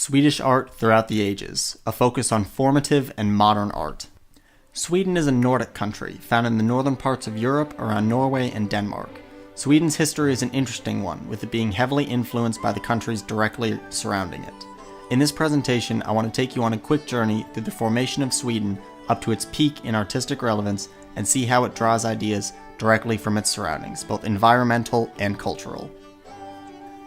Swedish art throughout the ages, a focus on formative and modern art. Sweden is a Nordic country, found in the northern parts of Europe around Norway and Denmark. Sweden's history is an interesting one, with it being heavily influenced by the countries directly surrounding it. In this presentation, I want to take you on a quick journey through the formation of Sweden up to its peak in artistic relevance and see how it draws ideas directly from its surroundings, both environmental and cultural.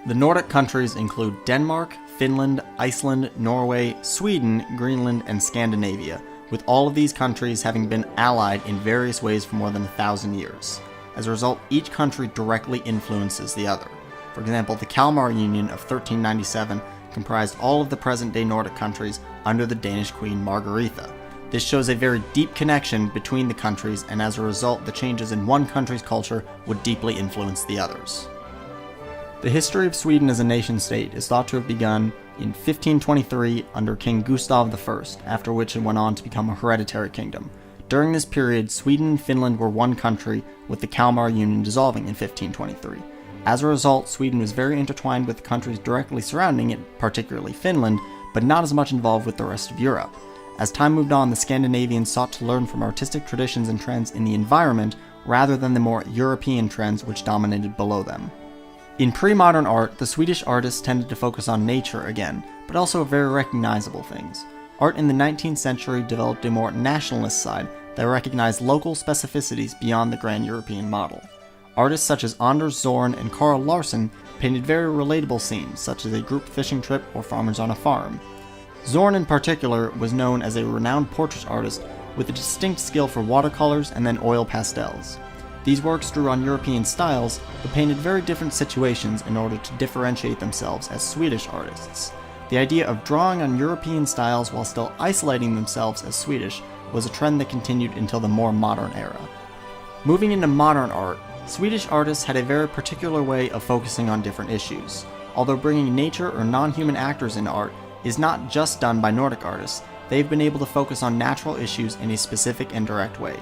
The Nordic countries include Denmark, Finland, Iceland, Norway, Sweden, Greenland, and Scandinavia, with all of these countries having been allied in various ways for more than 1,000 years. As a result, each country directly influences the other. For example, the Kalmar Union of 1397 comprised all of the present-day Nordic countries under the Danish Queen Margaretha. This shows a very deep connection between the countries, and as a result, the changes in one country's culture would deeply influence the others. The history of Sweden as a nation-state is thought to have begun in 1523 under King Gustav I, after which it went on to become a hereditary kingdom. During this period, Sweden and Finland were one country, with the Kalmar Union dissolving in 1523. As a result, Sweden was very intertwined with the countries directly surrounding it, particularly Finland, but not as much involved with the rest of Europe. As time moved on, the Scandinavians sought to learn from artistic traditions and trends in the environment rather than the more European trends which dominated below them. In pre-modern art, the Swedish artists tended to focus on nature again, but also very recognizable things. Art in the 19th century developed a more nationalist side that recognized local specificities beyond the grand European model. Artists such as Anders Zorn and Carl Larsson painted very relatable scenes, such as a group fishing trip or farmers on a farm. Zorn in particular was known as a renowned portrait artist with a distinct skill for watercolors and then oil pastels. These works drew on European styles, but painted very different situations in order to differentiate themselves as Swedish artists. The idea of drawing on European styles while still isolating themselves as Swedish was a trend that continued until the more modern era. Moving into modern art, Swedish artists had a very particular way of focusing on different issues. Although bringing nature or non-human actors into art is not just done by Nordic artists, they've been able to focus on natural issues in a specific and direct way.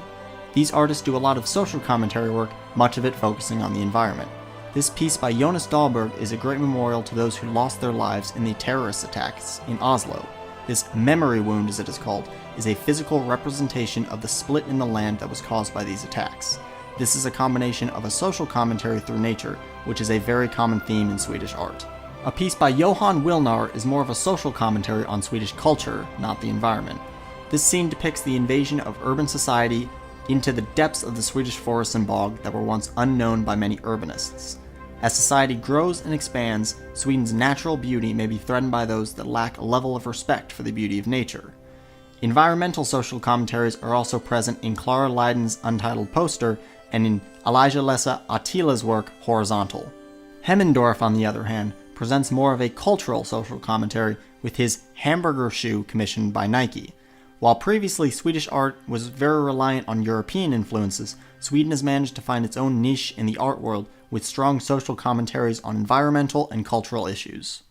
These artists do a lot of social commentary work, much of it focusing on the environment. This piece by Jonas Dahlberg is a great memorial to those who lost their lives in the terrorist attacks in Oslo. This memory wound, as it is called, is a physical representation of the split in the land that was caused by these attacks. This is a combination of a social commentary through nature, which is a very common theme in Swedish art. A piece by Johan Wilnar is more of a social commentary on Swedish culture, not the environment. This scene depicts the invasion of urban society into the depths of the Swedish forests and bog that were once unknown by many urbanists. As society grows and expands, Sweden's natural beauty may be threatened by those that lack a level of respect for the beauty of nature. Environmental social commentaries are also present in Clara Leiden's untitled poster and in Elijah Lessa Attila's work Horizontal. Hemmendorf, on the other hand, presents more of a cultural social commentary with his hamburger shoe commissioned by Nike. While previously Swedish art was very reliant on European influences, Sweden has managed to find its own niche in the art world with strong social commentaries on environmental and cultural issues.